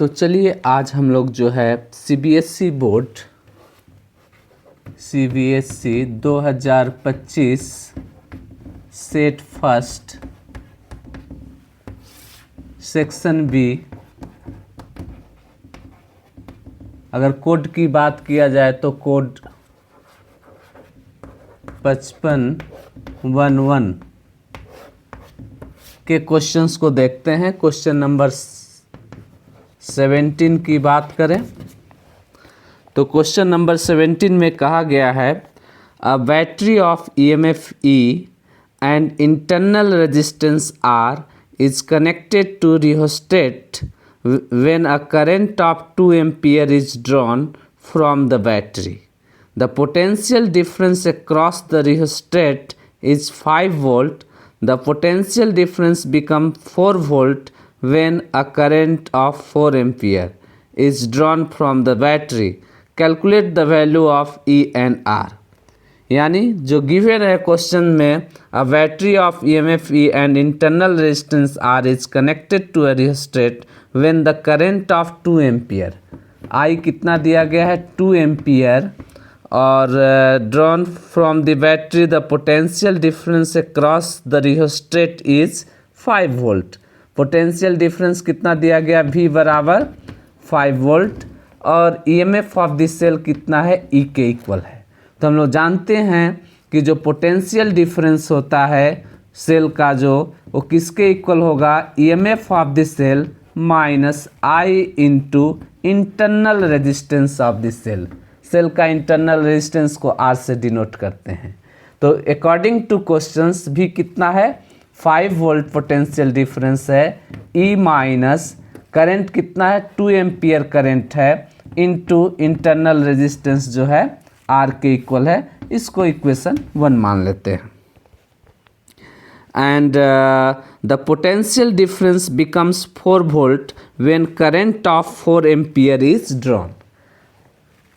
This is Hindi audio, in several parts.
तो चलिए आज हम लोग जो है CBSE board CBSE 2025 set first section B, अगर कोड की बात किया जाए तो कोड 5511 के क्वेश्चंस को देखते हैं। क्वेश्चन नंबर 17 की बात करें तो क्वेश्चन नंबर 17 में कहा गया है a battery of EMF E and internal resistance R is connected to rheostat when a current of 2 ampere is drawn from the battery. The potential difference across the rheostat is 5 volt. The potential difference becomes 4 volt when a current of 4 ampere is drawn from the battery. Calculate the value of E and R. यानी जो गिवन है क्वेश्चन में a battery of EMF E and internal resistance R is connected to a rheostat when the current of 2 ampere, I कितना दिया गया है 2 एम्पियर और drawn from the battery the potential difference across the rheostat is 5 volt. Potential difference कितना दिया गया V बराबर 5 वोल्ट और ईएमएफ ऑफ द सेल कितना है E के इक्वल है। तो हम लोग जानते हैं कि जो पोटेंशियल डिफरेंस होता है सेल का जो वो किसके इक्वल होगा, EMF of the cell minus I into internal resistance of the cell. Cell का इंटरनल रेजिस्टेंस को आर से डिनोट करते हैं। तो अकॉर्डिंग टू क्वेश्चंस भी कितना है 5 वोल्ट पोटेंशियल डिफरेंस है, ई माइनस करंट कितना है 2 एम्पियर करंट है इंटू इंटरनल रेजिस्टेंस जो है आर के इक्वल है। इसको इक्वेशन 1 मान लेते हैं। And the potential difference becomes 4 volt when current of 4 ampere is drawn.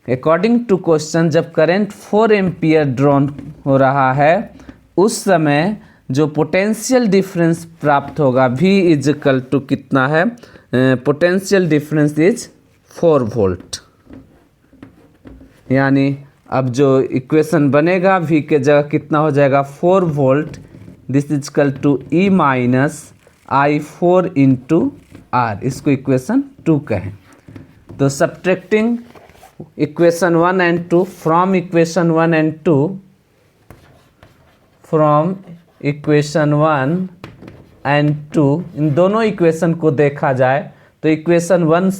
According to question जब करंट 4 एम्पियर ड्रॉन हो रहा है उस समय जो पोटेंशियल डिफरेंस प्राप्त होगा V इज इक्वल टू कितना है, पोटेंशियल डिफरेंस इज 4 वोल्ट। यानी अब जो इक्वेशन बनेगा V के जगह कितना हो जाएगा 4 volt, this is equal to E minus I 4 into R, इसको इक्वेशन 2 कहें। तो subtracting equation 1 and 2 from equation 1 and 2, from equation 1 and 2, इन दोनों इक्वेशन को देखा जाए तो इक्वेशन 1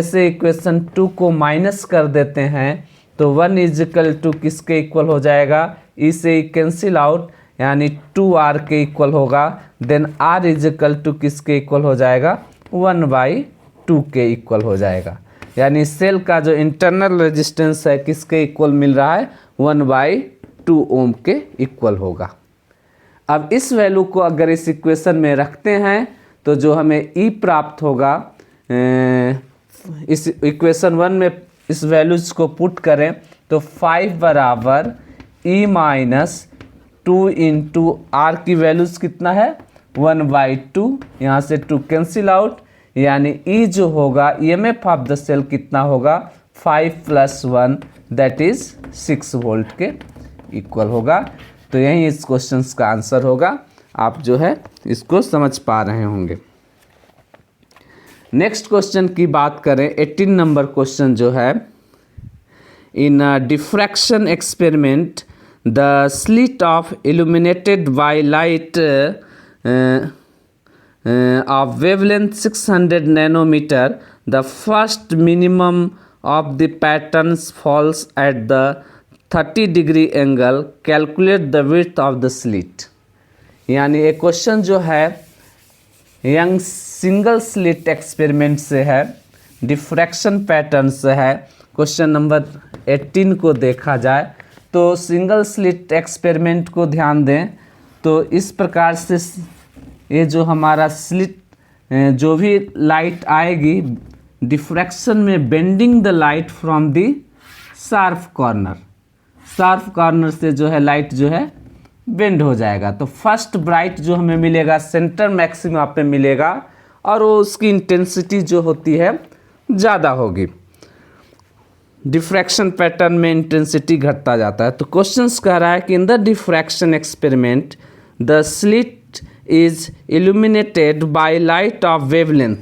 से इक्वेशन 2 को माइनस कर देते हैं तो 1 इज इक्वल टू किसके इक्वल हो जाएगा, ई से कैंसिल आउट यानी 2r के इक्वल होगा। Then r is equal to किसके इक्वल हो जाएगा 1/2 के इक्वल हो जाएगा। यानी सेल का जो इंटरनल रेजिस्टेंस है किसके इक्वल मिल रहा है 1/2 ओम के इक्वल होगा। अब इस वैल्यू को अगर इस इक्वेशन में रखते हैं तो जो हमें E प्राप्त होगा, इस इक्वेशन 1 में इस वैल्यूज को पुट करें तो 5 बराबर E माइनस 2 इंटू आर की वैल्यूज कितना है 1/2, यहाँ से 2 कैंसिल आउट यानी E जो होगा ईएमएफ ऑफ द सेल कितना होगा 5 + 1 दैट इज 6 वोल्ट के इक्वल होगा। तो यही इस क्वेश्चन का आंसर होगा। आप जो है इसको समझ पा रहे होंगे। नेक्स्ट क्वेश्चन की बात करें 18 नंबर क्वेश्चन जो है, in diffraction experiment the slit of illuminated by light of wavelength 600 nanometer the first minimum of the patterns falls at the 30 degree angle, calculate the width of the slit. यानी एक क्वेश्चन जो है यंग सिंगल स्लिट एक्सपेरिमेंट से है, डिफ्रैक्शन पैटर्न से है। क्वेश्चन नंबर 18 को देखा जाए तो सिंगल स्लिट एक्सपेरिमेंट को ध्यान दें तो इस प्रकार से ये जो हमारा स्लिट जो भी लाइट आएगी डिफ्रैक्शन में bending the light from the sharp corner से जो है लाइट जो है बेंड हो जाएगा। तो फर्स्ट ब्राइट जो हमें मिलेगा सेंटर मैक्सिमा पे मिलेगा और वो उसकी इंटेंसिटी जो होती है ज़्यादा होगी। डिफ्रैक्शन पैटर्न में इंटेंसिटी घटता जाता है। तो क्वेश्चंस कह रहा है कि in the diffraction experiment the slit is illuminated by light of wavelength.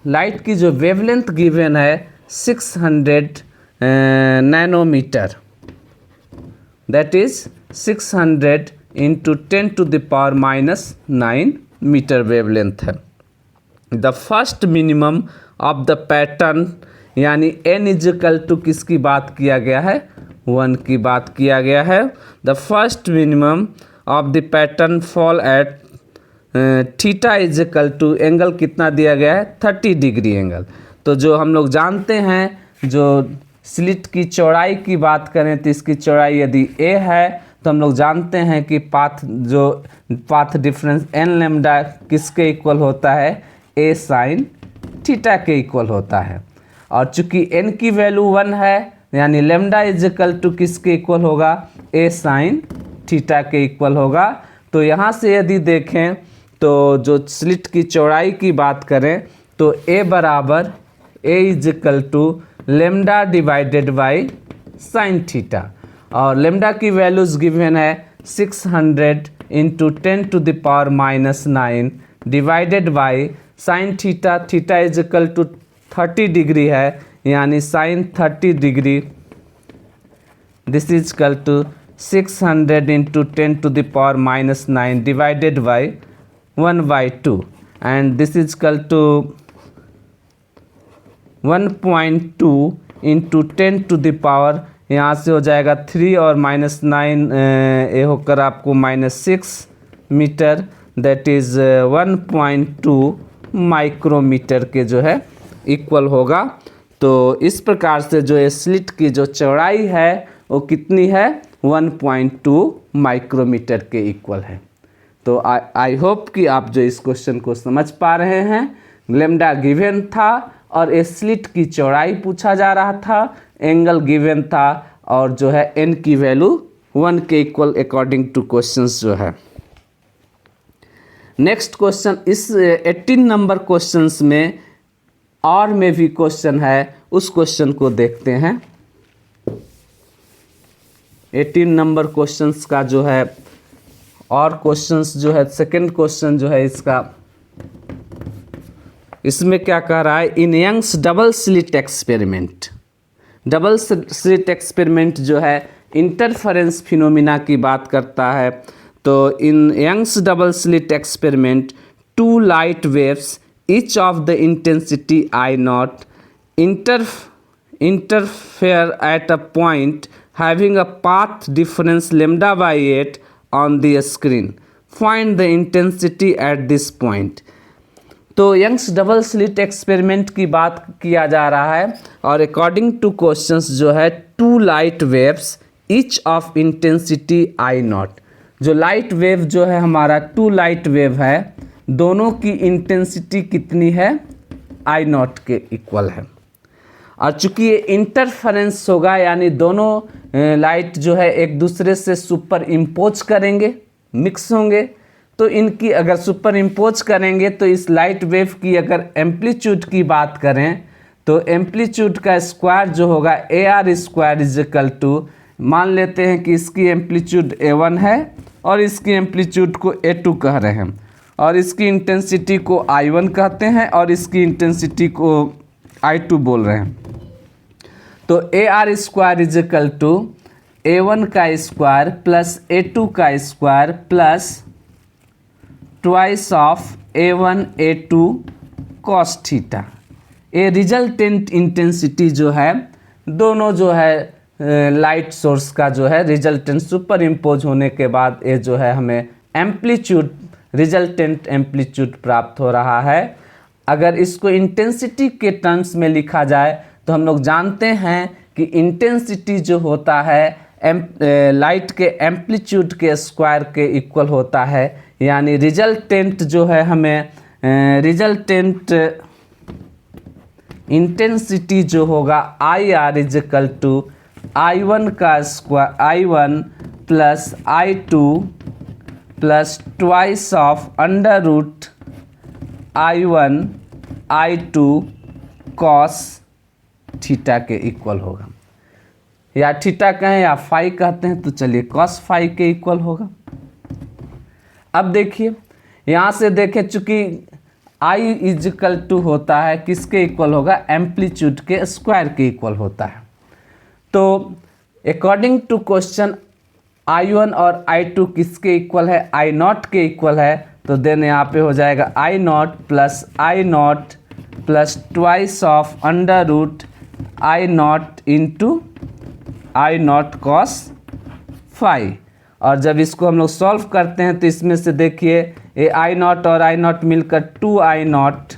Light की जो वेवलेंथ गिवन है 600 nanometer, that is 600 into 10⁻⁹ metre wavelength है। The first minimum of the pattern, यानी n इजिकल टू किसकी बात किया गया है, 1 की बात किया गया है। The first minimum of the pattern fall at theta is equal to, angle कितना दिया गया है 30 डिग्री एंगल। तो जो हम लोग जानते हैं, जो स्लिट की चौड़ाई की बात करें तो इसकी चौड़ाई यदि a है तो हम लोग जानते हैं कि पाथ डिफरेंस n लैम्डा किसके इक्वल होता है, a साइन थीटा के इक्वल होता है। और चूंकि n की वैल्यू 1 है, यानी लैम्डा इजिकल टू किसके इक्वल होगा, a साइन थीटा के इक्वल होगा। तो यहाँ से यदि देखें तो जो स्लिट की चौड़ाई की बात करें तो a बराबर a is equal to lambda divided by sine theta, और लेमडा की वैल्यूज़ गिवन है 600 into 10⁻⁹ divided by sine theta, theta is equal to 30 degree है, यानी sine 30 degree, this is equal to 600 into 10⁻⁹ divided by 1/2, and this is equal to 1.2 into 10⁻, यहाँ से हो जाएगा 3 और -9 ये होकर आपको -6 मीटर, दैट इज़ 1.2 माइक्रोमीटर के जो है इक्वल होगा। तो इस प्रकार से जो ये स्लिट की जो चौड़ाई है वो कितनी है, 1.2 माइक्रोमीटर के इक्वल है। तो आई होप कि आप जो इस क्वेश्चन को समझ पा रहे हैं। लेमडा गिवन था और ए स्लिट की चौड़ाई पूछा जा रहा था, एंगल गिवन था, और जो है n की वैल्यू 1 के इक्वल अकॉर्डिंग टू क्वेश्चंस जो है। नेक्स्ट क्वेश्चन, इस 18 नंबर क्वेश्चंस में और में भी क्वेश्चन है, उस क्वेश्चन को देखते हैं। 18 नंबर क्वेश्चंस का जो है और क्वेश्चंस जो है, सेकंड क्वेश्चन जो है इसका, इसमें क्या कह रहा है, in Young's double slit experiment. Double slit experiment जो है इंटरफेरेंस फिनोमिना की बात करता है। तो in Young's double slit experiment 2 light waves each of the intensity I0 interfere at a point having a path difference λ/8 on the screen. Find the intensity at this point. तो यंग्स डबल स्लिट एक्सपेरिमेंट की बात किया जा रहा है, और अकॉर्डिंग टू क्वेश्चंस जो है 2 light waves each of intensity I0। जो लाइट वेव जो है हमारा 2 लाइट वेव है, दोनों की इंटेंसिटी कितनी है, I0 के इक्वल है। और चूंकि ये इंटरफेरेंस होगा, यानी दोनों लाइट जो है एक दूसरे से सुपर इम्पोज करेंगे, मिक्स होंगे, तो इनकी अगर सुपर इम्पोज करेंगे तो इस लाइट वेव की अगर एम्पलीट्यूड की बात करें तो एम्पलीट्यूड का स्क्वायर जो होगा AR square is equal to, मान लेते हैं कि इसकी एम्पलीट्यूड A1 है और इसकी एम्पलीट्यूड को A2 कह रहे हैं, और इसकी इंटेंसिटी को I1 कहते हैं और इसकी इंटेंसिटी को I2 बोल रहे हैं। तो AR square is equal to A1 का स्क्वायर प्लस A2 का square plus twice of A1 A2 cos theta. ये रिजल्टेंट इंटेंसिटी जो है, दोनों जो है लाइट सोर्स का जो है रिजल्टेंट सुपर इम्पोज होने के बाद ये जो है हमें एम्पलीट्यूड, रिजल्टेंट एम्पलीट्यूड प्राप्त हो रहा है। अगर इसको इंटेंसिटी के टर्म्स में लिखा जाए तो हम लोग जानते हैं कि इंटेंसिटी जो होता है लाइट के एम्पलीट्यूड के स्क्वायर के इक्वल होता है, यानी रिजल्टेंट जो है हमें रिजल्टेंट इंटेंसिटी जो होगा IR is equal to I1 का square, I1 plus I2 plus twice of under root I1 I2 cos theta के इक्वल होगा, या थीटा कहें या फाई कहते हैं, तो चलिए कॉस फाई के इक्वल होगा। अब देखिए यहाँ से देखें, चूंकि I इजिकल टू होता है किसके इक्वल होगा, एम्पलीट्यूड के स्क्वायर के इक्वल होता है। तो अकॉर्डिंग टू क्वेश्चन I1 और I2 किसके इक्वल है, I0 के इक्वल है, तो देन यहाँ पे हो जाएगा I0 plus twice of under root I0 into I0 cos phi. और जब इसको हम लोग सॉल्व करते हैं तो इसमें से देखिए ये I0 और I0 मिलकर 2I0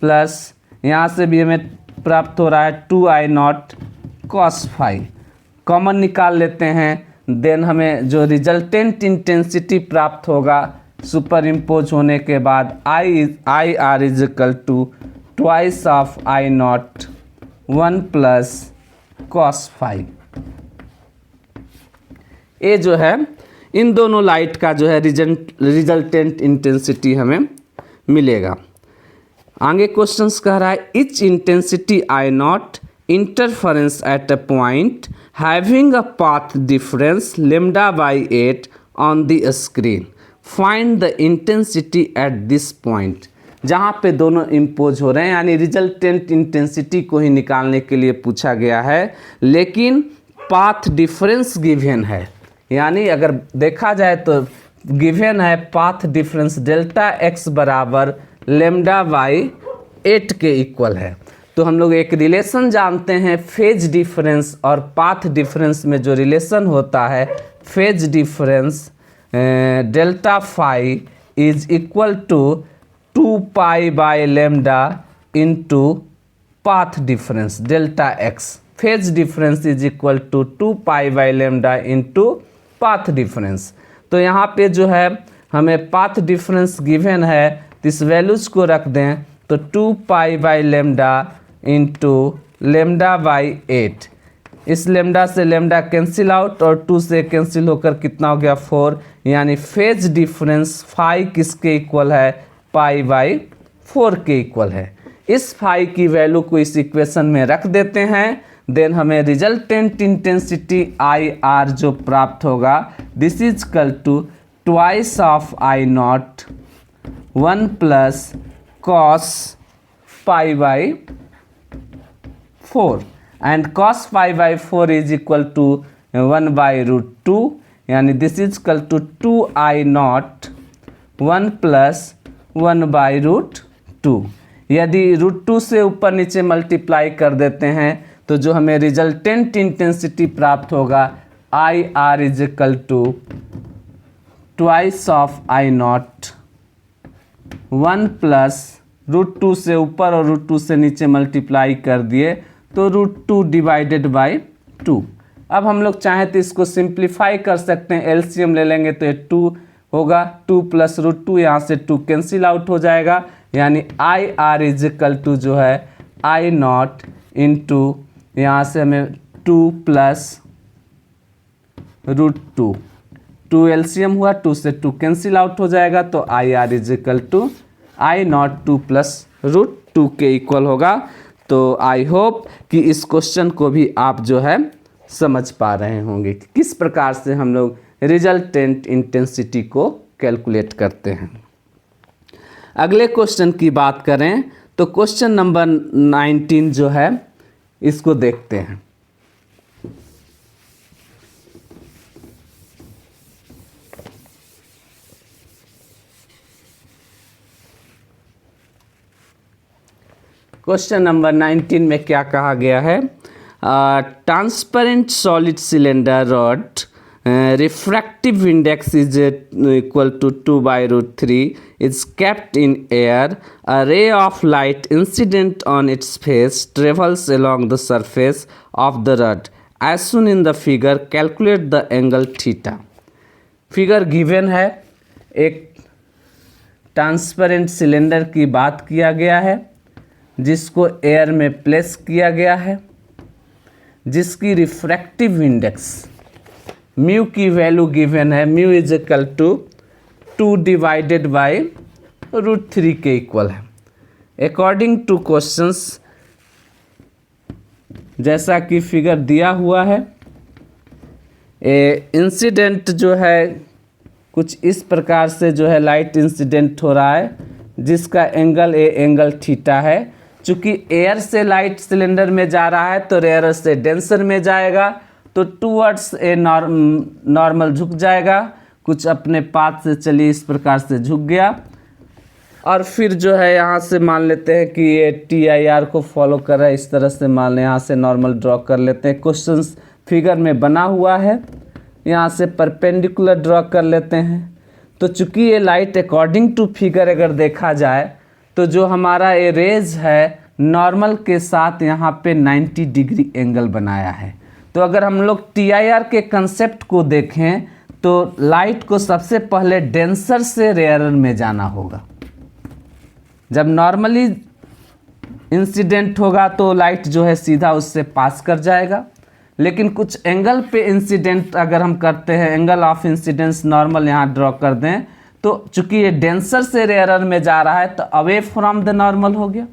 प्लस यहाँ से भी हमें प्राप्त हो रहा है 2I0 कॉस फाई। कॉमन निकाल लेते हैं, देन हमें जो रिजल्टेंट इंटेंसिटी प्राप्त होगा सुपर इम्पोज होने के बाद I R is equal to twice of I0 1 plus cos phi. ये जो है इन दोनों लाइट का जो है रिजल्टेंट इंटेंसिटी हमें मिलेगा। आगे क्वेश्चंस कह रहा है each intensity I0 interference at a point having a path difference λ/8 on the screen, find the intensity at this point. जहाँ पे दोनों इम्पोज हो रहे हैं यानी रिजल्टेंट इंटेंसिटी को ही निकालने के लिए पूछा गया है, लेकिन पाथ डिफरेंस गिवन है, यानी अगर देखा जाए तो गिवन है पाथ डिफरेंस डेल्टा x बराबर λ/8 के इक्वल है। तो हम लोग एक रिलेशन जानते हैं फेज डिफरेंस और पाथ डिफरेंस में जो रिलेशन होता है, phase difference delta phi is equal to 2π/λ into path difference delta x। Phase difference is equal to 2π/λ into path difference. तो यहाँ पे जो है हमें पाथ डिफरेंस गिवन है, तो इस वैल्यूज को रख दें तो 2π/λ इंटू λ/8। इस लैम्डा से लैम्डा कैंसिल आउट और 2 से कैंसिल होकर कितना हो गया 4, यानी फेज डिफरेंस फाई किसके इक्वल है, π/4 के इक्वल है। इस फाई की वैल्यू को इस इक्वेशन में रख देते हैं, देन हमें रिजल्टेंट इंटेंसिटी IR जो प्राप्त होगा this is equal to twice of I0 1 plus cos π/4 and cos π/4 is equal to 1/√2, यानी this is equal to 2I0 1 plus 1/√2। यदि √2 से ऊपर नीचे मल्टीप्लाई कर देते हैं तो जो हमें रिजल्टेंट इंटेंसिटी प्राप्त होगा IR is equal to twice of I0 1 plus √2 से ऊपर और √2 से नीचे मल्टीप्लाई कर दिए तो √2 डिवाइडेड बाई 2। अब हम लोग चाहें तो इसको सिंप्लीफाई कर सकते हैं, एलसीएम ले लेंगे तो ये 2 होगा, 2 प्लस √2, यहाँ से 2 कैंसिल आउट हो जाएगा, यानी IR इज इक्वल टू जो है I0 इंटू यहाँ से हमें 2 प्लस √2, 2 एलसीएम हुआ, 2 से 2 कैंसिल आउट हो जाएगा, तो IR is equal to I0 2 plus √2 के इक्वल होगा। तो आई होप कि इस क्वेश्चन को भी आप जो है समझ पा रहे होंगे कि किस प्रकार से हम लोग रिजल्टेंट इंटेंसिटी को कैलकुलेट करते हैं। अगले क्वेश्चन की बात करें तो क्वेश्चन नंबर 19 जो है इसको देखते हैं। क्वेश्चन नंबर 19 में क्या कहा गया है, transparent solid cylinder rod refractive index is equal to 2/√3 is kept in air. A ray of light incident on its face travels along the surface of the rod. As shown in the figure, calculate the angle theta. Figure given है, एक ट्रांसपेरेंट सिलेंडर की बात किया गया है जिसको एयर में प्लेस किया गया है, जिसकी रिफ्रैक्टिव इंडेक्स म्यू की वैल्यू गिवन है, mu is equal to 2 divided by √3 के इक्वल है। अकॉर्डिंग टू क्वेश्चंस, जैसा कि फिगर दिया हुआ है, इंसिडेंट जो है कुछ इस प्रकार से जो है लाइट इंसिडेंट हो रहा है, जिसका एंगल एंगल थीटा है। चूँकि एयर से लाइट सिलेंडर में जा रहा है तो रेयर से डेंसर में जाएगा, तो टूवर्ड्स ए नॉर्मल झुक जाएगा, कुछ अपने पाथ से चलिए इस प्रकार से झुक गया। और फिर जो है यहाँ से मान लेते हैं कि ये TIR को फॉलो कर रहा है, इस तरह से मान लें, यहाँ से नॉर्मल ड्रॉ कर लेते हैं। क्वेश्चंस फिगर में बना हुआ है, यहाँ से परपेंडिकुलर ड्रॉ कर लेते हैं। तो चूँकि ये लाइट अकॉर्डिंग टू फिगर अगर देखा जाए तो जो हमारा ये रेज है नॉर्मल के साथ यहाँ पे 90 डिग्री एंगल बनाया है। तो अगर हम लोग TIR के कंसेप्ट को देखें तो लाइट को सबसे पहले डेंसर से रेयरर में जाना होगा। जब नॉर्मली इंसिडेंट होगा तो लाइट जो है सीधा उससे पास कर जाएगा, लेकिन कुछ एंगल पे इंसिडेंट अगर हम करते हैं, एंगल ऑफ इंसिडेंस नॉर्मल यहाँ ड्रॉ कर दें, तो चूंकि ये डेंसर से रेयरर में जा रहा है तो अवे फ्रॉम द नॉर्मल हो गया,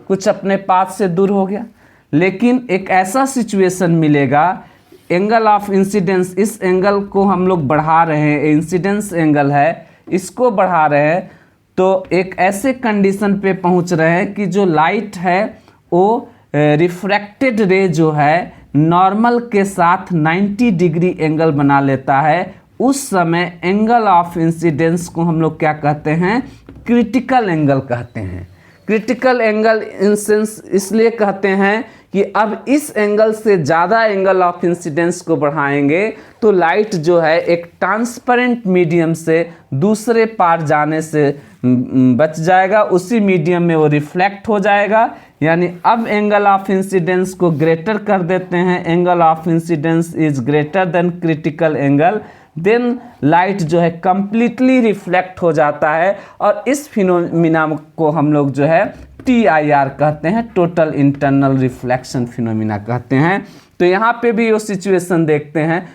कुछ अपने पाथ से दूर हो गया। लेकिन एक ऐसा सिचुएशन मिलेगा, एंगल ऑफ इंसिडेंस, इस एंगल को हम लोग बढ़ा रहे हैं, इंसिडेंस एंगल है, इसको बढ़ा रहे हैं, तो एक ऐसे कंडीशन पे पहुंच रहे हैं कि जो लाइट है वो रिफ्रैक्टेड रे जो है नॉर्मल के साथ 90 डिग्री एंगल बना लेता है। उस समय एंगल ऑफ इंसिडेंस को हम लोग क्या कहते हैं? क्रिटिकल एंगल कहते हैं। क्रिटिकल एंगल इंसिडेंस इसलिए कहते हैं कि अब इस एंगल से ज़्यादा एंगल ऑफ इंसिडेंस को बढ़ाएंगे तो लाइट जो है एक ट्रांसपेरेंट मीडियम से दूसरे पार जाने से बच जाएगा, उसी मीडियम में वो रिफ्लेक्ट हो जाएगा। यानी अब एंगल ऑफ इंसिडेंस को ग्रेटर कर देते हैं, angle of incidence is greater than critical angle, then light जो है कंप्लीटली रिफ्लेक्ट हो जाता है। और इस फिनोमिना को हम लोग जो है TIR कहते हैं, टोटल इंटरनल रिफ्लेक्शन फिनोमिना कहते हैं। तो यहाँ पे भी वो सिचुएशन देखते हैं,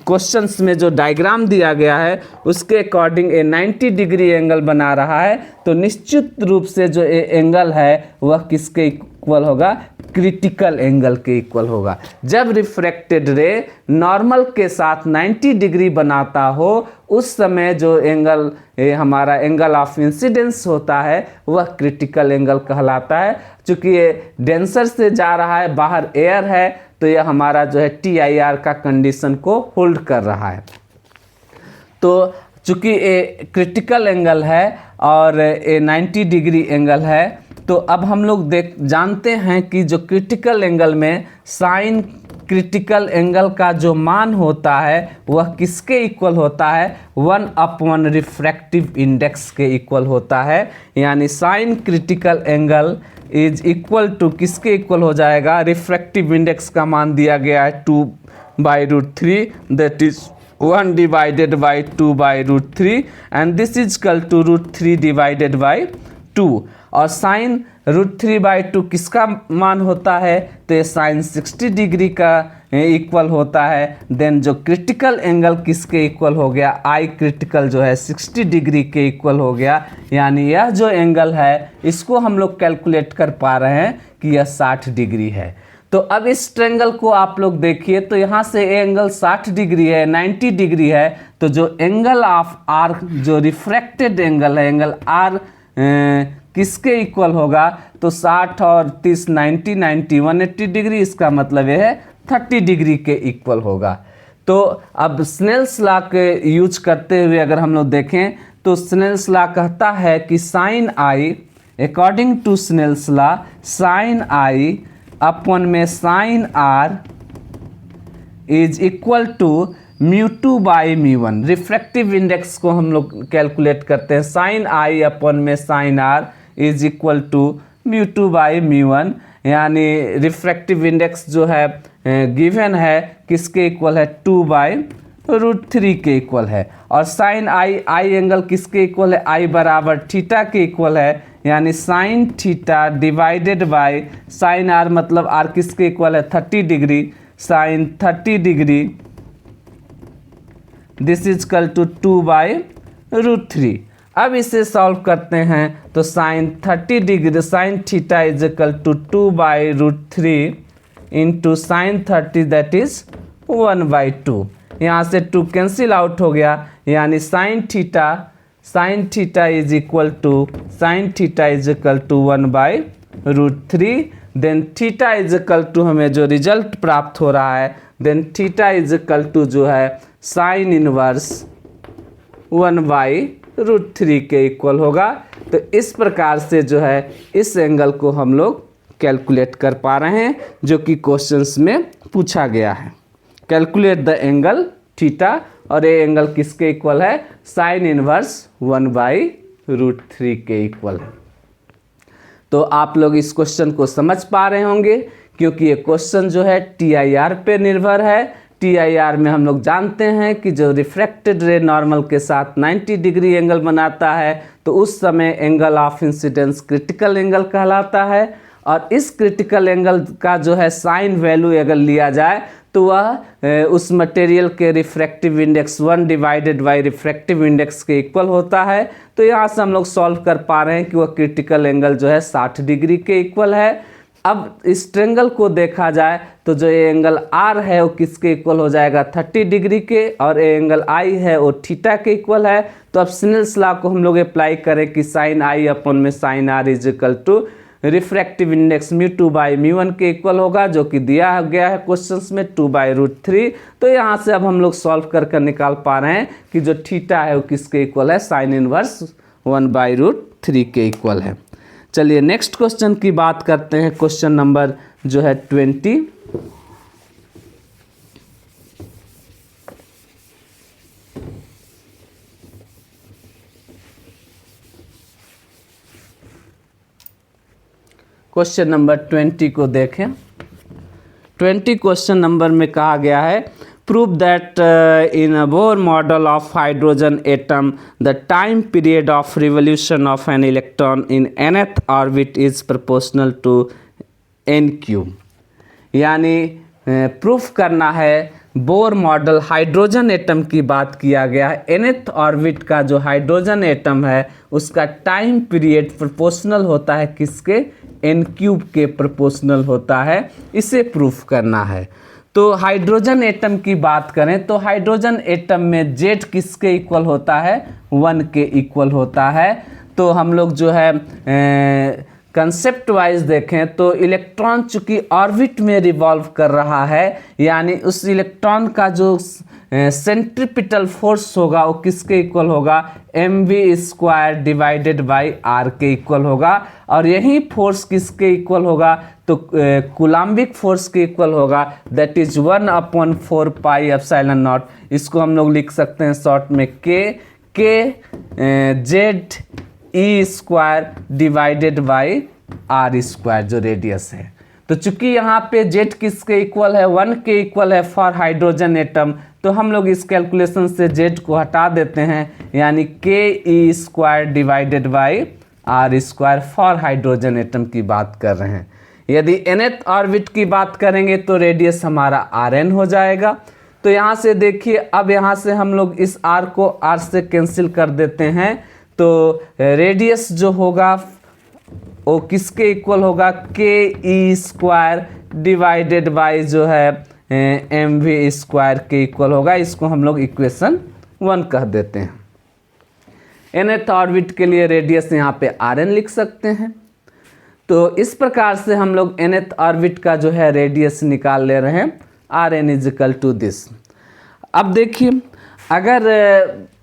क्वेश्चंस में जो डायग्राम दिया गया है उसके अकॉर्डिंग 90 डिग्री एंगल बना रहा है, तो निश्चित रूप से जो एंगल है वह किसके इक्वल होगा? क्रिटिकल एंगल के इक्वल होगा। जब रिफ्रैक्टेड रे नॉर्मल के साथ 90 डिग्री बनाता हो उस समय जो एंगल हमारा एंगल ऑफ इंसिडेंस होता है वह क्रिटिकल एंगल कहलाता है। चूँकि ये डेंसर से जा रहा है, बाहर एयर है, तो यह हमारा जो है TIR का कंडीशन को होल्ड कर रहा है। तो चूँकि ये क्रिटिकल एंगल है और ये 90 डिग्री एंगल है, तो अब हम लोग जानते हैं कि जो क्रिटिकल एंगल में साइन क्रिटिकल एंगल का जो मान होता है वह किसके इक्वल होता है? 1/1 रिफ्रैक्टिव इंडेक्स के इक्वल होता है। यानी sine critical angle is equal to किसके इक्वल हो जाएगा? रिफ्रैक्टिव इंडेक्स का मान दिया गया है 2/√3, that is 1 divided by 2/√3 and this is equal to √3 divided by 2। और साइन √3/2 किसका मान होता है? तो ये साइन 60 डिग्री का इक्वल होता है। देन जो क्रिटिकल एंगल किसके इक्वल हो गया? आई क्रिटिकल जो है 60 डिग्री के इक्वल हो गया। यानी यह जो एंगल है इसको हम लोग कैलकुलेट कर पा रहे हैं कि यह 60 डिग्री है। तो अब इस ट्रायंगल को आप लोग देखिए, तो यहाँ से एंगल 60 डिग्री है, 90 डिग्री है, तो जो एंगल ऑफ आर जो रिफ्रैक्टेड एंगल है, एंगल आर किसके इक्वल होगा? तो 60 और 30 90 90 180 डिग्री, इसका मतलब यह है 30 डिग्री के इक्वल होगा। तो अब स्नेल्स लॉ के यूज करते हुए अगर हम लोग देखें तो स्नेल्स लॉ कहता है कि sine I, according to Snell's law, sine I upon में sine R is equal to μ2/μ1। Refractive index को हम लोग कैलकुलेट करते हैं, साइन आई अपन में sine R is equal to μ2/μ1। यानी रिफ्रैक्टिव इंडेक्स जो है गिवन है किसके इक्वल है? 2/√3 के इक्वल है। और साइन आई एंगल किसके इक्वल है? आई बराबर थीटा के इक्वल है। यानी sine theta divided by sine R, मतलब आर किसके इक्वल है? 30 degree, sine 30 degree, this is equal to 2/√3। अब इसे सॉल्व करते हैं तो sine 30 degree sine theta is equal to 2/√3 into sine 30 that is 1/2। यहाँ से 2 कैंसिल आउट हो गया, यानी sine theta is equal to 1/√3। Then theta is equal to हमें जो रिजल्ट प्राप्त हो रहा है, then theta is equal to जो है साइन इनवर्स 1/√3 के इक्वल होगा। तो इस प्रकार से जो है इस एंगल को हम लोग कैलकुलेट कर पा रहे हैं, जो कि क्वेश्चंस में पूछा गया है। कैलकुलेट द एंगल थीटा, और ये एंगल किसके इक्वल है? साइन इनवर्स 1/√3 के इक्वल है। तो आप लोग इस क्वेश्चन को समझ पा रहे होंगे, क्योंकि ये क्वेश्चन जो है TIR पे निर्भर है। TIR में हम लोग जानते हैं कि जो रिफ्रैक्टेड रे नॉर्मल के साथ 90 डिग्री एंगल बनाता है, तो उस समय angle of incidence critical angle कहलाता है। और इस क्रिटिकल एंगल का जो है साइन वैल्यू अगर लिया जाए तो वह उस मटेरियल के refractive index 1 divided by refractive index के इक्वल होता है। तो यहाँ से हम लोग सॉल्व कर पा रहे हैं कि वह क्रिटिकल एंगल जो है 60 डिग्री के इक्वल है। अब इस ट्रेंगल को देखा जाए तो जो ये एंगल R है वो किसके इक्वल हो जाएगा? 30 डिग्री के, और ये एंगल I है वो थीटा के इक्वल है। तो अब स्नेल्स लॉ को हम लोग अप्लाई करें कि साइन I अपॉन में sine R is equal to refractive index μ2/μ1 के इक्वल होगा, जो कि दिया गया है क्वेश्चंस में 2/√3। तो यहाँ से अब हम लोग सॉल्व कर निकाल पा रहे हैं कि जो थीटा है वो किसके इक्वल है? साइन इनवर्स 1/√3 के इक्वल है। चलिए नेक्स्ट क्वेश्चन की बात करते हैं। क्वेश्चन नंबर जो है 20। क्वेश्चन नंबर 20 को देखें। 20 क्वेश्चन नंबर में कहा गया है, prove that in a Bohr model of hydrogen atom the time period of revolution of an electron in nth orbit is proportional to n³। यानी प्रूफ करना है बोर मॉडल हाइड्रोजन एटम की बात किया गया है। nth ऑर्बिट का जो हाइड्रोजन एटम है उसका टाइम पीरियड प्रोपोर्शनल होता है किसके? n³ के प्रोपोर्शनल होता है। इसे प्रूफ करना है। तो हाइड्रोजन एटम की बात करें तो हाइड्रोजन एटम में Z किसके इक्वल होता है? 1 के इक्वल होता है। तो हम लोग जो है कंसेप्ट वाइज देखें तो इलेक्ट्रॉन चूंकि ऑर्बिट में रिवॉल्व कर रहा है, यानी उस इलेक्ट्रॉन का जो सेंट्रीपिटल फोर्स होगा वो किसके इक्वल होगा? mv² डिवाइडेड बाई r के इक्वल होगा। और यही फोर्स किसके इक्वल होगा? तो कूलम्बिक फोर्स के इक्वल होगा, that is 1/4 pi epsilon not. इसको हम लोग लिख सकते हैं शॉर्ट में k ZE² divided by r² जो रेडियस है। तो चूंकि यहाँ पे Z किसके इक्वल है? 1 के इक्वल है फॉर हाइड्रोजन एटम। तो हम लोग इस कैलकुलेशन से Z को हटा देते हैं, यानी ke² divided by r² for hydrogen atom की बात कर रहे हैं। यदि nth ऑर्बिट की बात करेंगे तो रेडियस हमारा Rn हो जाएगा। तो यहाँ से देखिए, अब यहाँ से हम लोग इस R को R से कैंसिल कर देते हैं। तो रेडियस जो होगा वो किसके इक्वल होगा? ke² डिवाइडेड बाई जो है mv² के इक्वल होगा। इसको हम लोग इक्वेशन 1 कह देते हैं। nth ऑर्बिट के लिए रेडियस यहाँ पे Rn लिख सकते हैं। तो इस प्रकार से हम लोग nth ऑर्बिट का जो है रेडियस निकाल ले रहे हैं, Rn is equal to this. अब देखिए, अगर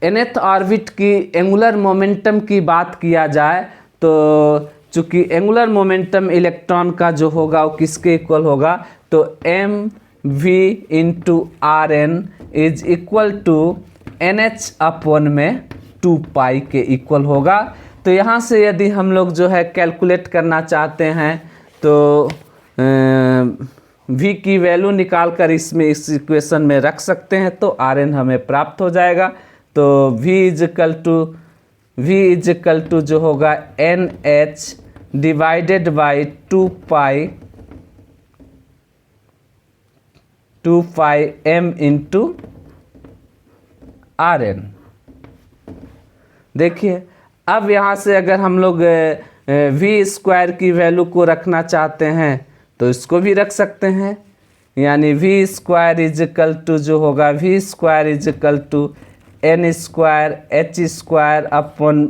nth ऑर्बिट की एंगुलर मोमेंटम की बात किया जाए तो चूंकि एंगुलर मोमेंटम इलेक्ट्रॉन का जो होगा वो किसके इक्वल होगा? तो mv into Rn is equal to nh upon में 2 पाई के इक्वल होगा। तो यहाँ से यदि हम लोग जो है कैलकुलेट करना चाहते हैं तो v की वैल्यू निकाल कर इसमें इस इक्वेशन में रख सकते हैं, तो Rn हमें प्राप्त हो जाएगा। तो v इज इक्वल टू जो होगा nh divided by 2 pi m into Rn। देखिए, अब यहाँ से अगर हम लोग वी स्क्वायर की वैल्यू को रखना चाहते हैं तो इसको भी रख सकते हैं, यानी V square is equal to जो होगा V square is equal to N square H square upon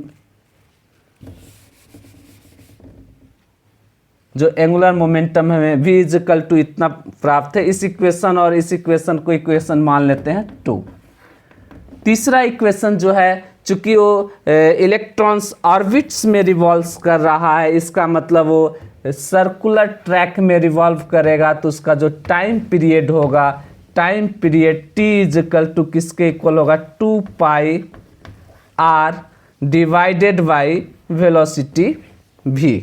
जो एंगुलर मोमेंटम है v इज इक्वल टू इतना प्राप्त है। इस इक्वेशन और इस इक्वेशन को इक्वेशन मान लेते हैं 2। तीसरा इक्वेशन जो है, चूंकि वो इलेक्ट्रॉन्स ऑर्बिट्स में रिवॉल्व कर रहा है, इसका मतलब वो सर्कुलर ट्रैक में रिवॉल्व करेगा, तो उसका जो टाइम पीरियड होगा, time period t is equal to किसके इक्वल होगा 2 pi r divided by velocity v।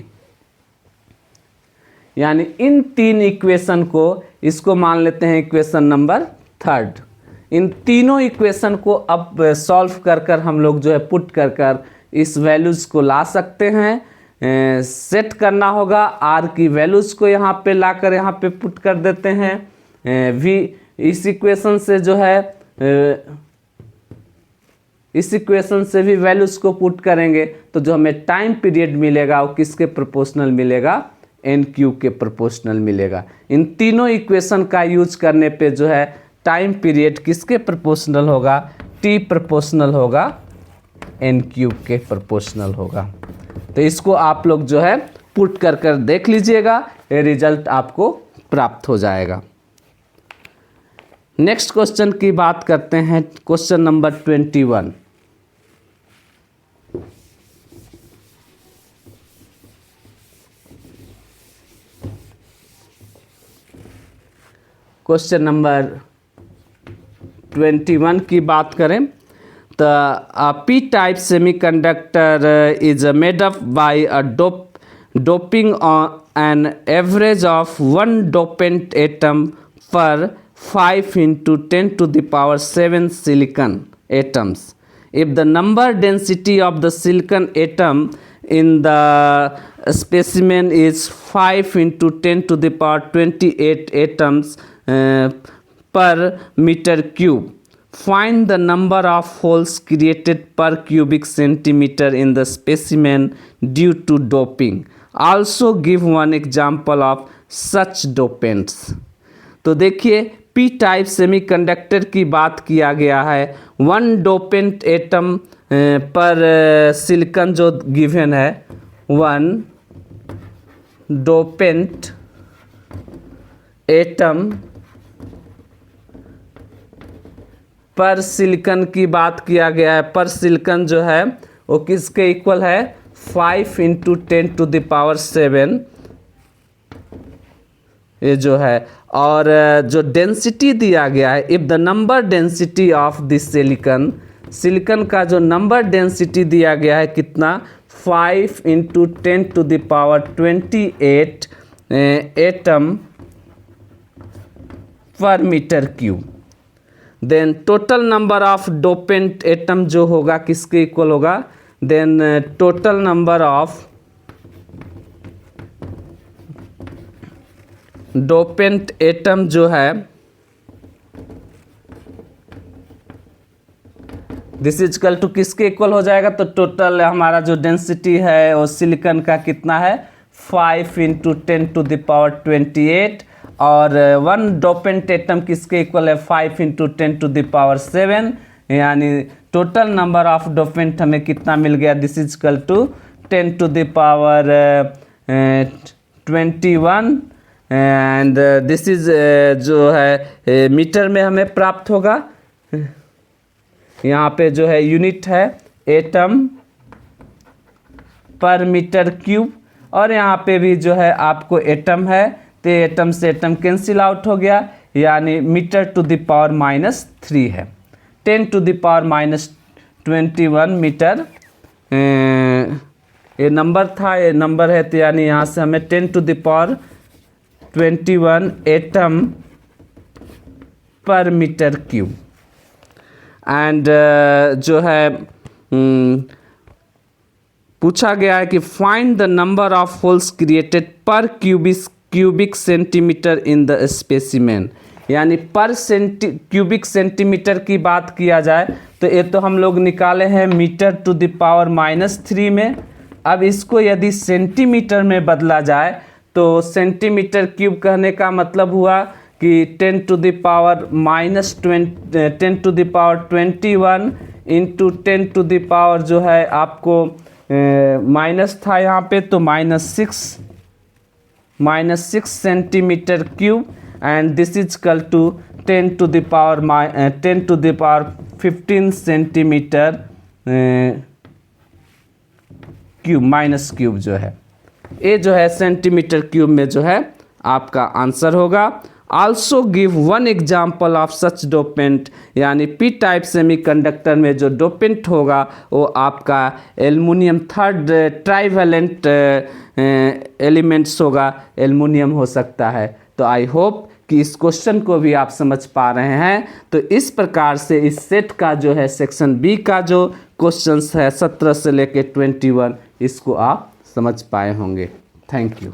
यानी इन तीन इक्वेशन को, इसको मान लेते हैं इक्वेशन नंबर 3। इन तीनों इक्वेशन को अब सॉल्व कर कर हम लोग जो है पुट कर कर इस वैल्यूज़ को ला सकते हैं। सेट करना होगा, आर की वैल्यूज़ को यहाँ पे लाकर यहाँ पे पुट कर देते हैं। वी इस इक्वेशन से जो है इस इक्वेशन से भी वैल्यूज़ को पुट करेंगे तो जो हमें टाइम पीरियड मिलेगा वो किसके प्रोपोर्शनल मिलेगा, एन क्यू के प्रोपोर्शनल मिलेगा। इन तीनों इक्वेशन का यूज करने पे जो है टाइम पीरियड किसके प्रोपोर्शनल होगा, टी प्रोपोर्शनल होगा, एन क्यूब के प्रोपोर्शनल होगा। तो इसको आप लोग जो है पुट कर कर देख लीजिएगा, ये रिजल्ट आपको प्राप्त हो जाएगा। नेक्स्ट क्वेश्चन की बात करते हैं, क्वेश्चन नंबर 21। क्वेश्चन नंबर 21 की बात करें तो P type semiconductor is made up by a doping an average of 1 dopant atom पर 5 into 10 to the power 7 silicon atoms. If the number density of the silicon atom in the specimen is 5 into 10 to the power 28 atoms per meter cube, find the number of holes created per cubic centimeter in the specimen due to doping. Also give one example of such dopants. तो देखिए पी टाइप सेमीकंडक्टर की बात किया गया है। 1 डोपेंट एटम पर सिलिकॉन जो गिवन है, 1 डोपेंट एटम पर सिलिकॉन की बात किया गया है। पर सिलिकॉन जो है वो किसके इक्वल है, 5 into 10 to the power 7 ये जो है। और जो डेंसिटी दिया गया है, if the number density of this silicon, silicon का जो नंबर डेंसिटी दिया गया है कितना, 5 into 10 to the power 28 atom per metre cube, then total number of dopant atom जो होगा किसके इक्वल होगा, then total number of dopant atom जो है दिस इज इक्वल टू किसके इक्वल हो जाएगा, तो टोटल हमारा जो डेंसिटी है वो सिलिकॉन का कितना है, 5 into 10 to the power 28 और 1 डोपेंट एटम किसके इक्वल है, 5 into 10 to the power 7, यानी टोटल नंबर ऑफ डोपेंट हमें कितना मिल गया, this is equal to 10 to the power 21 and this is जो है मीटर में हमें प्राप्त होगा। यहाँ पे जो है यूनिट है एटम पर मीटर क्यूब, और यहाँ पे भी जो है आपको एटम है तो एटम से एटम कैंसिल आउट हो गया, यानी मीटर टू द पावर -3 है। 10 to the power -21 मीटर ये नंबर था, ये नंबर है, तो यानी यहाँ से हमें 10 to the power 21 atom per metre cube. And जो है पूछा गया है कि find the number of holes created per cubic centimetre in the specimen, यानी पर क्यूबिक सेंटीमीटर की बात किया जाए तो ये तो हम लोग निकाले हैं मीटर टू द पावर -3 में। अब इसको यदि सेंटीमीटर में बदला जाए तो सेंटीमीटर क्यूब कहने का मतलब हुआ कि 10 to the power -21 into 10 to the power जो है आपको माइनस था यहाँ पे तो -6 centimetre cube and this is equal to 10 to the power 15 centimetre cube minus cube जो है ये जो है सेंटीमीटर क्यूब में जो है आपका आंसर होगा। Also give one example of such dopant, यानी पी टाइप सेमीकंडक्टर में जो डोपेंट होगा वो आपका एल्युमिनियम थर्ड ट्राइवेलेंट एलिमेंट्स होगा, एल्युमिनियम हो सकता है। तो आई होप कि इस क्वेश्चन को भी आप समझ पा रहे हैं। तो इस प्रकार से इस सेट का जो है सेक्शन बी का जो क्वेश्चंस है 17 से लेके 21 इसको आप समझ पाए होंगे। Thank you.